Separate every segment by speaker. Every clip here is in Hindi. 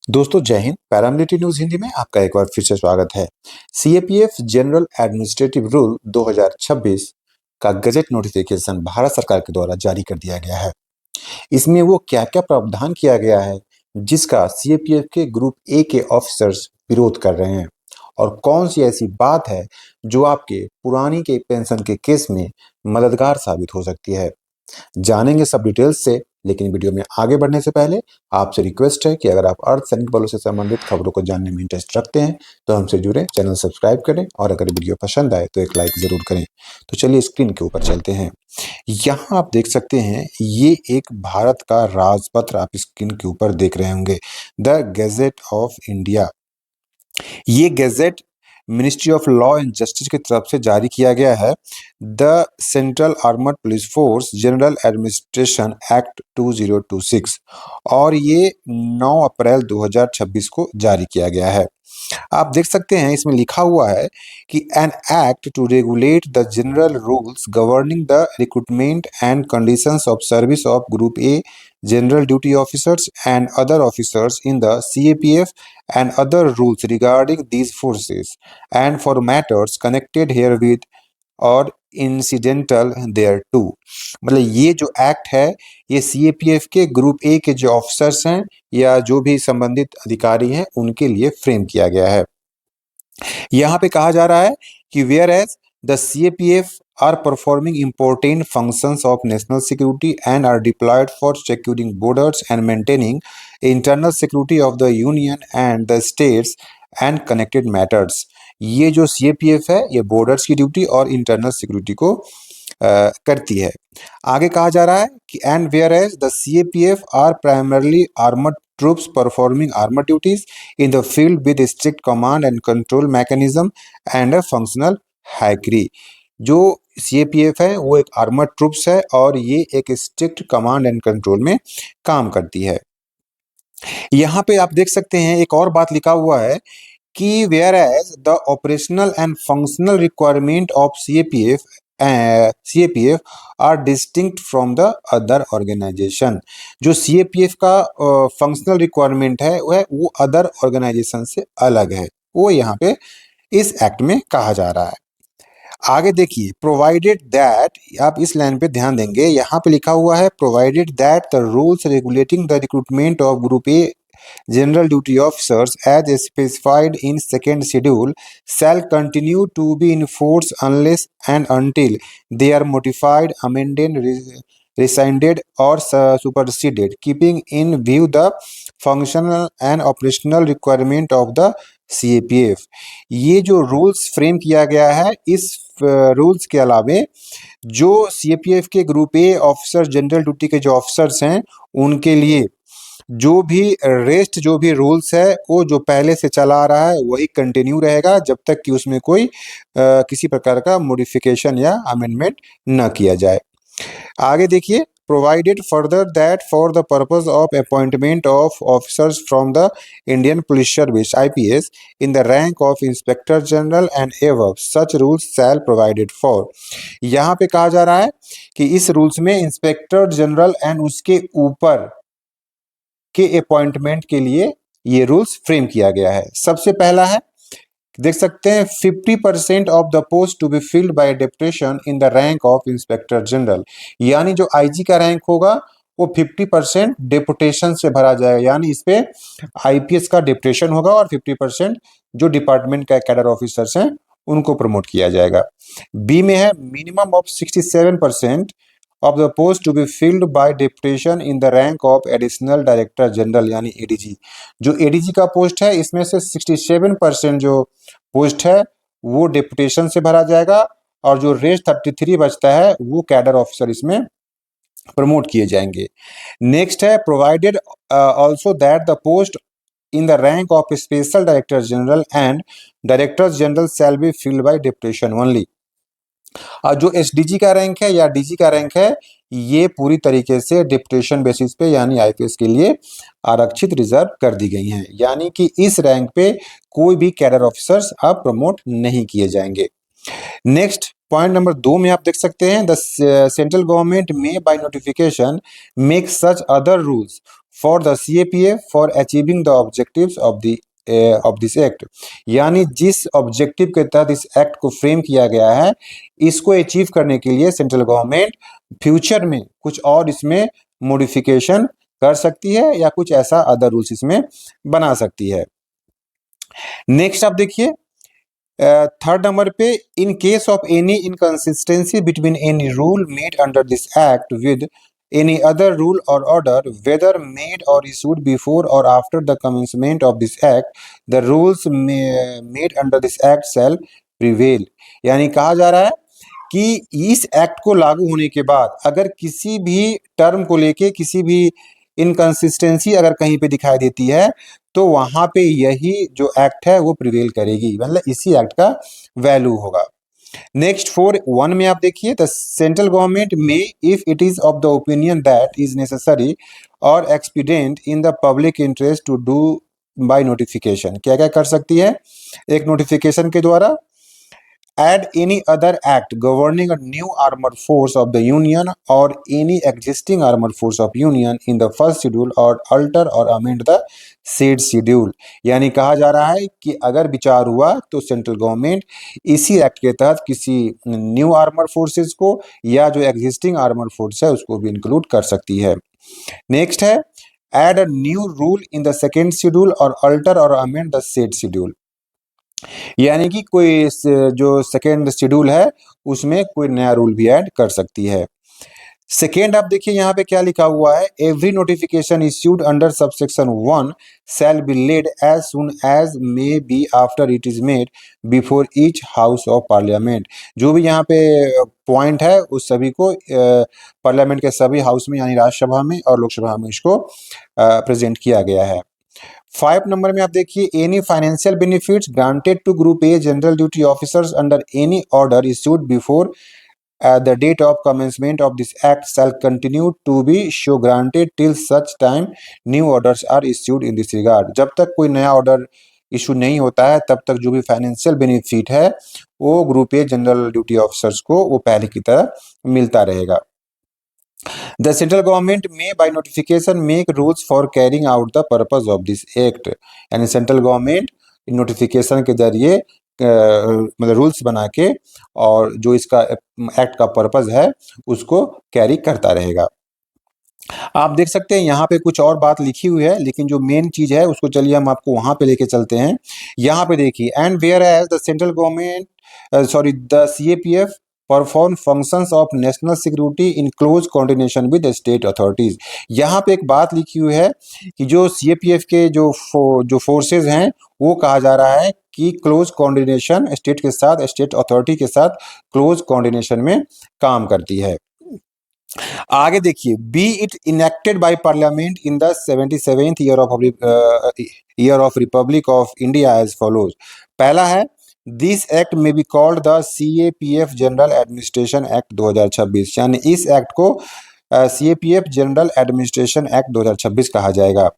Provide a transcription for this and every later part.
Speaker 1: दोस्तों जय हिंद। पैरामिलिट्री न्यूज हिंदी में आपका एक बार फिर से स्वागत है। सीएपीएफ जनरल एडमिनिस्ट्रेटिव रूल 2026 का गजट नोटिफिकेशन भारत सरकार के द्वारा जारी कर दिया गया है। इसमें वो क्या क्या प्रावधान किया गया है जिसका सीएपीएफ के ग्रुप ए के ऑफिसर्स विरोध कर रहे हैं, और कौन सी ऐसी बात है जो आपके पुरानी के पेंशन के केस में मददगार साबित हो सकती है, जानेंगे सब डिटेल्स से। लेकिन वीडियो में आगे बढ़ने से पहले आपसे रिक्वेस्ट है कि अगर आप अर्धसैनिक बलों से संबंधित खबरों को जानने में इंटरेस्ट रखते हैं तो हमसे जुड़े, चैनल सब्सक्राइब करें और अगर वीडियो पसंद आए तो एक लाइक जरूर करें। तो चलिए स्क्रीन के ऊपर चलते हैं। यहाँ आप देख सकते हैं, ये एक भारत का राजपत्र आप स्क्रीन के ऊपर देख रहे होंगे, द गैजेट ऑफ इंडिया। ये gadget ministry of law and justice की तरफ से जारी किया गया है। The central armed police force general administration act 2026, और ये 9 अप्रैल 2026 को जारी किया गया है। आप देख सकते हैं इसमें लिखा हुआ है कि an act to regulate the general rules governing the recruitment and conditions of service of group A general duty officers and other officers in the CAPF and other rules regarding these forces and for matters connected herewith और incidental thereto। मतलब ये जो एक्ट है ये सीएपीएफ के ग्रुप ए के जो ऑफिसर्स हैं या जो भी संबंधित अधिकारी हैं उनके लिए फ्रेम किया गया है। यहाँ पे कहा जा रहा है कि whereas the CAPF are performing important functions of national security and are deployed for securing borders and maintaining internal security of the union and the states and connected matters। ये जो सीएपीएफ है ये बॉर्डर्स की ड्यूटी और इंटरनल सिक्योरिटी को करती है। आगे कहा जा रहा है कि and whereas the CAPF are primarily armoured troops performing armor duties in the field with a strict command and control mechanism and a functional hierarchy। जो सीएपीएफ है वो एक आर्मर्ड ट्रूप्स है और ये एक स्ट्रिक्ट कमांड एंड कंट्रोल में काम करती है। यहाँ पे आप देख सकते हैं एक और बात लिखा हुआ है कि whereas the operational and functional requirement of CAPF are distinct from the other organisation. जो सीएपीएफ का फंक्शनल रिक्वायरमेंट है वो अदर ऑर्गेनाइजेशन से अलग है, वो यहाँ पे इस एक्ट में कहा जा रहा है। आगे देखिए, प्रोवाइडेड दैट, आप इस लाइन पे ध्यान देंगे, यहाँ पे लिखा हुआ है provided that the rules regulating the recruitment of group A general duty officers as specified in second schedule shall continue to be in force unless and until they are modified, amended, rescinded or superseded, keeping in view the functional and operational requirement of the CAPF। ये जो रूल्स फ्रेम किया गया है, इस रूल्स के अलावे जो CAPF के group A officer general duty के जो ऑफिसर्स हैं उनके लिए जो भी रूल्स है वो जो पहले से चला आ रहा है वही कंटिन्यू रहेगा जब तक कि उसमें कोई किसी प्रकार का मॉडिफिकेशन या अमेंडमेंट न किया जाए। आगे देखिए, provided further that for the purpose of appointment of officers from the Indian police service IPS in the rank of inspector general and above such rules shall provided for. यहाँ पे कहा जा रहा है कि इस रूल्स में इंस्पेक्टर जनरल एंड उसके ऊपर के अपॉइंटमेंट के लिए ये रूल्स फ्रेम किया गया है। सबसे पहला है, देख सकते हैं, 50% of the post to be filled by deputation in the rank of inspector general. यानी जो आईजी का रैंक होगा वो 50% डेपुटेशन से भरा जाएगा, यानी इस पे आईपीएस का डेपुटेशन होगा और 50% जो डिपार्टमेंट का कैडर ऑफिसर्स हैं उनको प्रमोट किया जाएगा। बी में है minimum of 67% of the post to be filled by deputation in the rank of additional director general यानी एडीजी। जो एडीजी का पोस्ट है इसमें से 67% जो पोस्ट है वो डेपुटेशन से भरा जाएगा और जो रेस्ट 33 बचता है वो कैडर ऑफिसर इसमें प्रमोट किए जाएंगे। नेक्स्ट है, provided also that the post in the rank of special director general and director general shall be filled by deputation only. और जो एसडीजी का रैंक है या डीजी का रैंक है ये पूरी तरीके से डिप्टेशन बेसिस पे यानी आईपीएस के लिए आरक्षित रिजर्व कर दी गई हैं, यानी कि इस रैंक पे कोई भी कैडर ऑफिसर्स अब प्रमोट नहीं किए जाएंगे। नेक्स्ट, पॉइंट नंबर 2 में आप देख सकते हैं, द सेंट्रल गवर्नमेंट में by notification make such other rules for the CAPF for achieving the objectives of this act. यानी जिस ऑब्जेक्टिव के तहत इस एक्ट को फ्रेम किया गया है, इसको अचीव करने के लिए सेंट्रल गवर्नमेंट फ्यूचर में कुछ और इसमें मॉडिफिकेशन कर सकती है या कुछ ऐसा अदर रूल्स इसमें बना सकती है। नेक्स्ट आप देखिए, थर्ड नंबर पे, in case of any inconsistency between any rule made under this act with any other rule और ऑर्डर वेदर मेड और इशूड बिफोर और after the commencement of this act, the rules made under this act shall prevail. यानी कहा जा रहा है कि इस एक्ट को लागू होने के बाद अगर किसी भी टर्म को लेके किसी भी इनकंसिस्टेंसी अगर कहीं पे दिखाई देती है, तो वहां पे यही जो एक्ट है वो प्रिवेल करेगी, मतलब इसी एक्ट का वैल्यू होगा। नेक्स्ट 4(1) में आप देखिए, द सेंट्रल गवर्नमेंट में if it is of the opinion that is necessary और expedient in the public interest to do by notification. क्या क्या कर सकती है एक नोटिफिकेशन के द्वारा? Add any other act governing a new armed force of the Union or any existing armed force of Union in the first schedule or alter or amend the said schedule। यानी कहा जा रहा है कि अगर विचार हुआ तो सेंट्रल गवर्नमेंट इसी एक्ट के तहत किसी न्यू आर्मर फोर्सेस को या जो एग्जिस्टिंग आर्मर फोर्स है उसको भी इंक्लूड कर सकती है। नेक्स्ट है, add a new rule in the second schedule or alter or amend the said schedule. यानी कि कोई जो सेकेंड शेड्यूल है उसमें कोई नया रूल भी ऐड कर सकती है। सेकेंड आप देखिए यहाँ पे क्या लिखा हुआ है, every notification issued under subsection 1 shall be laid as soon as may be after it is made before each house of Parliament. जो भी यहाँ पे पॉइंट है उस सभी को पार्लियामेंट के सभी हाउस में यानी राज्यसभा में और लोकसभा में इसको प्रेजेंट किया गया है। 5 नंबर में आप देखिए, any financial benefits granted to group A general duty officers under any order issued before the date of commencement of this act shall continue to be so granted till such time new orders are issued in this regard। जब तक कोई नया ऑर्डर इशू नहीं होता है तब तक जो भी फाइनेंशियल बेनिफिट है वो group A general duty officers को वो पहले की तरह मिलता रहेगा। The central government may by notification make rules for carrying out the purpose of this act। यानी सेंट्रल गवर्नमेंट नोटिफिकेशन के जरिए मतलब रूल्स बना के और जो इसका एक्ट का पर्पस है उसको कैरी करता रहेगा। आप देख सकते हैं यहाँ पे कुछ और बात लिखी हुई है, लेकिन जो मेन चीज है उसको चलिए हम आपको वहां पे लेके चलते हैं। यहाँ पे देखिए, and whereas the central government sorry the CAPF perform functions of national security in close coordination with state authorities. यहाँ पे एक बात लिखी हुई है कि जो सीएपीएफ के जो फोर्सेज हैं वो कहा जा रहा है कि क्लोज कोऑर्डिनेशन स्टेट के साथ, स्टेट अथॉरिटी के साथ क्लोज कोऑर्डिनेशन में काम करती है। आगे देखिए, be it enacted by Parliament in the 77th year of republic of India as follows. पहला है, this act may be called the CAPF general administration act 2026। यानी इस एक्ट को सीएपीएफ जनरल एडमिनिस्ट्रेशन एक्ट 2026 कहा जाएगा।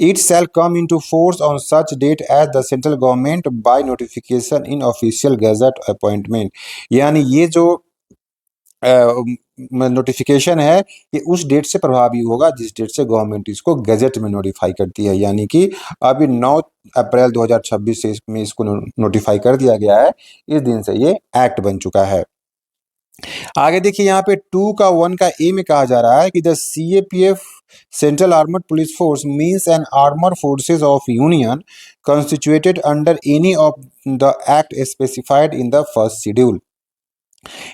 Speaker 1: It shall come into force on such date as the central government by notification in official gazette appointment. यानी ये जो नोटिफिकेशन है ये उस डेट से प्रभावी होगा जिस डेट से गवर्नमेंट इसको गैजेट में नोटिफाई करती है। यानी कि अभी 9 अप्रैल 2026 से में इसको नोटिफाई कर दिया गया है, इस दिन से ये एक्ट बन चुका है। आगे देखिए, यहाँ पे 2 का 1 का ए में कहा जा रहा है कि the CAPF central armed police force means an armed forces of union constituted under any of the act specified in the first schedule.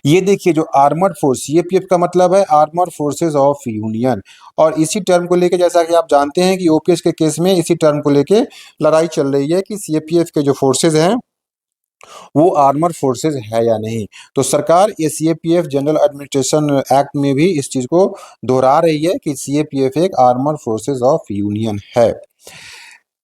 Speaker 1: ये देखिए, जो आर्मर्ड फोर्स सीएपीएफ का मतलब है आर्मर फोर्सेस ऑफ यूनियन, और इसी टर्म को लेके जैसा कि आप जानते हैं कि ओपीएस के केस में इसी टर्म को लेके लड़ाई चल रही है कि सीएपीएफ के जो फोर्सेज हैं वो आर्मर फोर्सेज है या नहीं। तो सरकार ये सीएपीएफ जनरल एडमिनिस्ट्रेशन एक्ट में भी इस चीज को दोहरा रही है कि सीएपीएफ एक आर्मर फोर्सेज ऑफ यूनियन है।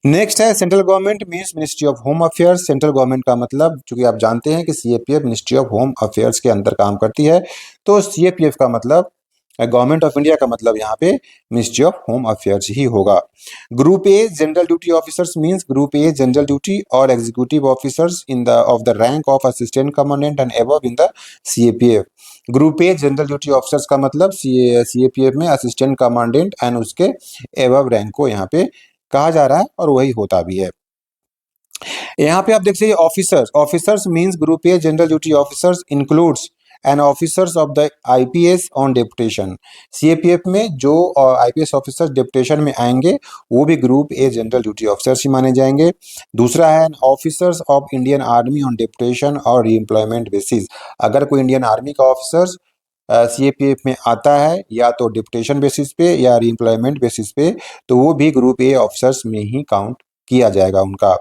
Speaker 1: नेक्स्ट है, central government means ministry of home affairs. Central government का मतलब, चूंकि आप जानते हैं कि CAPF ministry of home affairs के अंदर काम करती है, तो सीएपीएफ का मतलब गवर्नमेंट ऑफ इंडिया का मतलब यहाँ पे मिनिस्ट्री ऑफ होम अफेयर्स ही होगा। Group A general duty officers means group A general duty और executive officers in the of the rank of assistant commandant and above in the CAPF. Group A general duty officers का मतलब सीएपीएफ में असिस्टेंट कमांडेंट एंड उसके एबव रैंक को यहाँ पे कहा जा रहा है और वही होता भी है। यहाँ पे आप देख सकते officers, officers means group A general duty officers includes and officers of the IPS on deputation. CAPF में जो आईपीएस ऑफिसर्स डेपुटेशन में आएंगे वो भी group A general duty officers ही माने जाएंगे। दूसरा है officers of Indian army on deputation और रीएम्प्लॉयमेंट बेसिस। अगर कोई इंडियन आर्मी का ऑफिसर्स सीएपीएफ में आता है या तो डिप्टेशन बेसिस पे या रीएम्प्लॉयमेंट बेसिस पे, तो वो भी ग्रुप ए ऑफिसर्स में ही काउंट किया जाएगा उनका।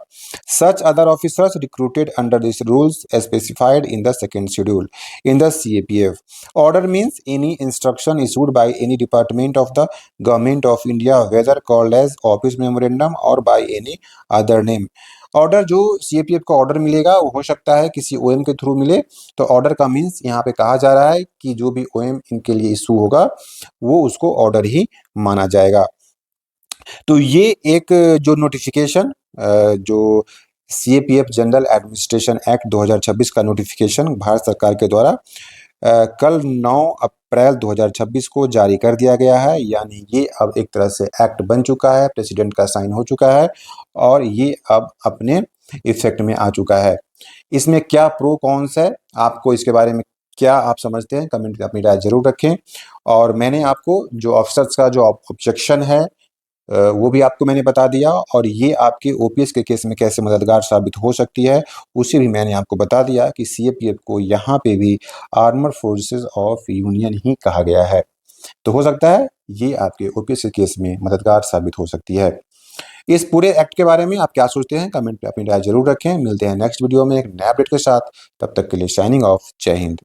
Speaker 1: Such other officers recruited under this rules specified in the second schedule in the CAPF. Order means any instruction issued by any department of the government of India whether called as office memorandum और by any other name. Order जो सीएपीएफ का ऑर्डर मिलेगा वो हो सकता है किसी ओएम के थ्रू मिले, तो ऑर्डर का मीन्स यहाँ पे कहा जा रहा है कि जो भी ओएम इनके लिए इशू होगा वो उसको ऑर्डर ही माना जाएगा। तो ये एक जो नोटिफिकेशन जो सीएपीएफ जनरल एडमिनिस्ट्रेशन एक्ट 2026 का नोटिफिकेशन भारत सरकार के द्वारा कल 9 अप्रैल 2026 को जारी कर दिया गया है। यानी ये अब एक तरह से एक्ट बन चुका है, प्रेसिडेंट का साइन हो चुका है और ये अब अपने इफेक्ट में आ चुका है। इसमें क्या प्रो कॉन्स है, आपको इसके बारे में क्या आप समझते हैं, कमेंट में अपनी राय जरूर रखें। और मैंने आपको जो ऑफिसर्स का जो ऑब्जेक्शन है वो भी आपको मैंने बता दिया, और ये आपके ओपीएस के केस में कैसे मददगार साबित हो सकती है उसे भी मैंने आपको बता दिया कि सीएपीएफ को यहाँ पे भी आर्मर फोर्सेस ऑफ यूनियन ही कहा गया है। तो हो सकता है ये आपके ओपीएस के केस में मददगार साबित हो सकती है। इस पूरे एक्ट के बारे में आप क्या सोचते हैं, कमेंट पे अपनी राय जरूर रखें। मिलते हैं नेक्स्ट वीडियो में एक नए अपडेट के साथ, तब तक के लिए साइनिंग ऑफ, जय हिंद।